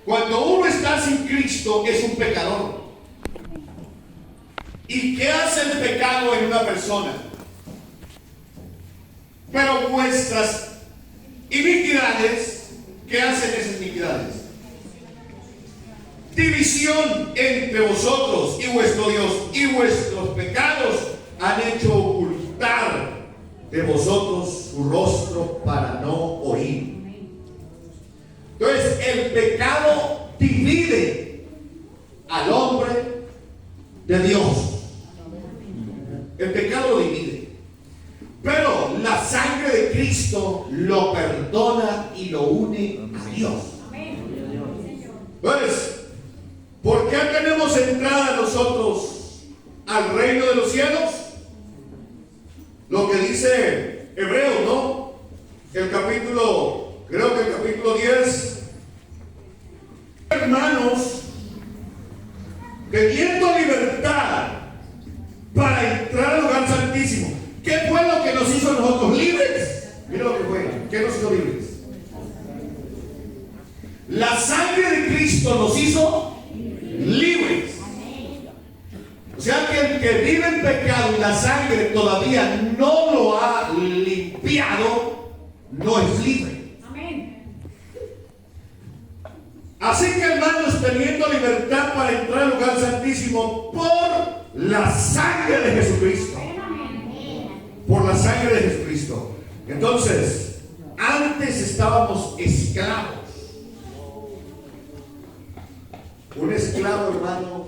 Cuando uno está sin Cristo es un pecador. ¿Y qué hace el pecado en una persona? Pero vuestras iniquidades, ¿qué hacen esas iniquidades? División entre vosotros y vuestro Dios, y vuestros pecados han hecho ocultar de vosotros su rostro para no oír. Entonces el pecado divide al hombre de Dios. El pecado lo divide. Pero la sangre de Cristo lo perdona y lo une a Dios. Entonces, ¿por qué tenemos entrada nosotros al reino de los cielos? Lo que dice Hebreos, ¿no? Creo que el capítulo 10. Hermanos, teniendo libertad para entrar al lugar santísimo. ¿Qué fue lo que nos hizo a nosotros libres? Mira lo que fue. ¿Qué nos hizo libres? La sangre de Cristo nos hizo libres. O sea que el que vive en pecado y la sangre todavía no lo ha limpiado, no es libre. Así que, hermanos, teniendo libertad para entrar al lugar santísimo por la sangre de Jesucristo. Por la sangre de Jesucristo. Entonces, antes estábamos esclavos. Un esclavo, hermano,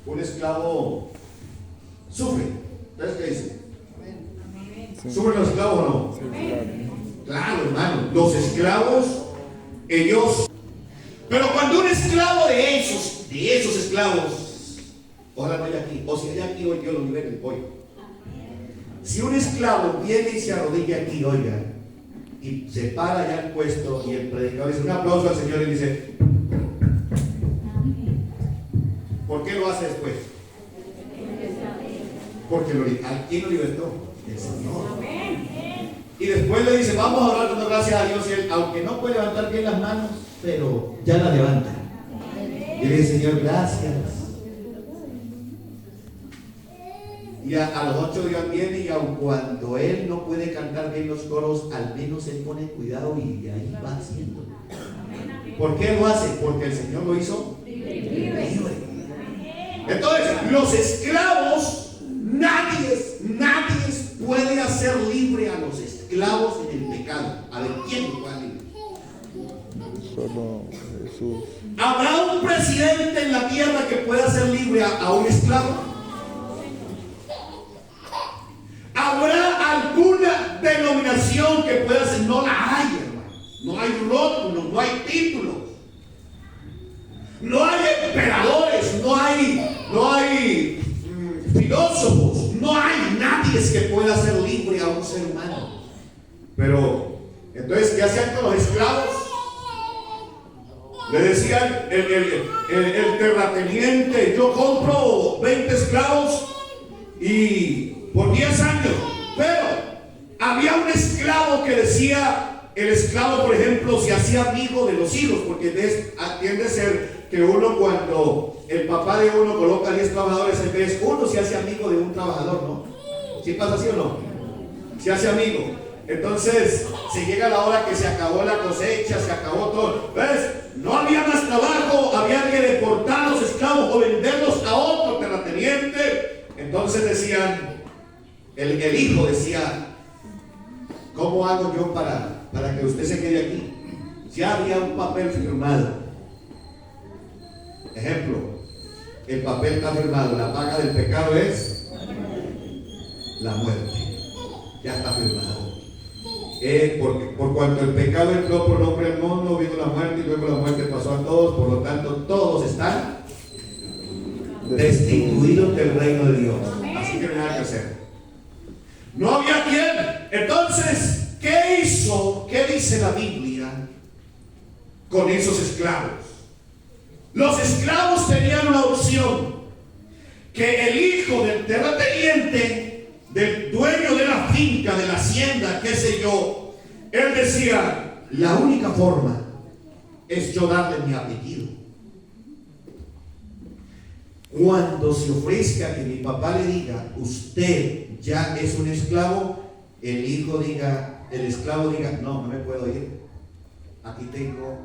un esclavo sufre. ¿Sabes qué dice? ¿Sufren los esclavos o no? Claro, hermano, los esclavos, ellos. Pero cuando un esclavo de esos esclavos, ojalá no haya aquí, o si hay aquí hoy, Dios lo libere hoy. Si un esclavo viene y se arrodilla aquí, oiga, y se para allá al puesto, y el predicador dice un aplauso al Señor y dice, ¿por qué lo hace después? Porque ¿a quién lo libertó? El Señor. Y después le dice, vamos a orar dando gracias a Dios. Y él, aunque no puede levantar bien las manos, pero ya la levanta. Y le dice, Señor, gracias. Y a los 8 días viene, y aun cuando él no puede cantar bien los coros, al menos él pone cuidado y ahí va haciendo. ¿Por qué lo hace? Porque el Señor lo hizo libre. Entonces, los esclavos, nadie puede hacer libre a los esclavos en el pecado. A ver, ¿quién lo puede libre? Solo Jesús. ¿Habrá un presidente en la tierra que pueda hacer libre a un esclavo? ¿Habrá alguna denominación que pueda hacer? No la hay, hermano. No hay rótulos, no hay títulos. No hay emperadores, no hay filósofos, no hay nadie que pueda hacer libre a un ser humano. Pero, entonces, ¿qué hacían con los esclavos? Le decían el terrateniente, yo compro 20 esclavos y por 10 años. Pero había un esclavo que decía, el esclavo, por ejemplo, se hacía amigo de los hijos, porque tiende a ser que uno, cuando el papá de uno coloca 10 trabajadores en vez, uno se hace amigo de un trabajador, ¿no? ¿Sí pasa así o no? Se hace amigo. Entonces, se llega la hora que se acabó la cosecha, se acabó todo. ¿Ves? No había más trabajo, había que deportar a los esclavos o venderlos a otro terrateniente. Entonces decían, el hijo decía, ¿cómo hago yo para que usted se quede aquí? Ya había un papel firmado. Ejemplo, el papel está firmado, la paga del pecado es la muerte. Ya está firmado. Por cuanto el pecado entró por hombre al mundo, vino la muerte y luego la muerte pasó a todos, por lo tanto todos están destituidos del reino de Dios. Así que no hay nada que hacer. No había quien. Entonces, ¿qué hizo? ¿Qué dice la Biblia con esos esclavos? Los esclavos tenían una opción, que el hijo del terrateniente, del dueño de la finca, de la hacienda, qué sé yo, él decía, la única forma es yo darle mi apellido. Cuando se ofrezca que mi papá le diga, usted ya es un esclavo, el hijo diga, el esclavo diga, no, no me puedo ir. Aquí tengo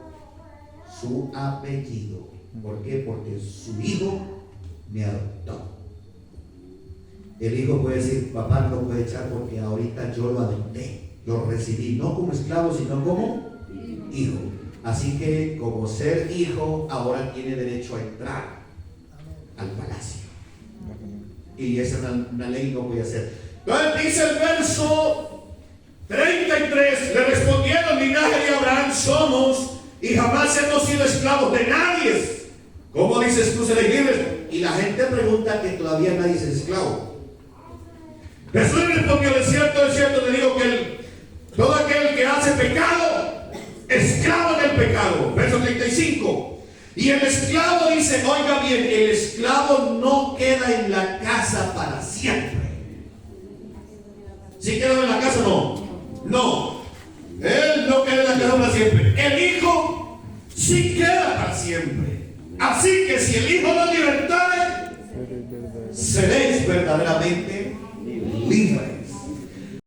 su apellido. ¿Por qué? Porque su hijo me adoptó. El hijo puede decir, papá no lo puede echar porque ahorita yo lo adopté, lo recibí, no como esclavo, sino como hijo. Así que como ser hijo, ahora tiene derecho a entrar al palacio. Y esa es una ley, no voy a hacer. Entonces dice el verso 33, le respondieron: linaje de Abraham somos y jamás hemos sido esclavos de nadie. ¿Cómo dices tú ser libre? Y la gente pregunta que todavía nadie es esclavo. Jesús le respondió: de cierto, te digo que todo aquel que hace pecado, esclavo del pecado. Verso 35. Y el esclavo dice, oiga bien, el esclavo no queda en la casa para siempre. ¿Sí queda en la casa? No. Él no queda en la casa para siempre. El hijo sí queda para siempre. Así que si el hijo no libertare, seréis verdaderamente libres.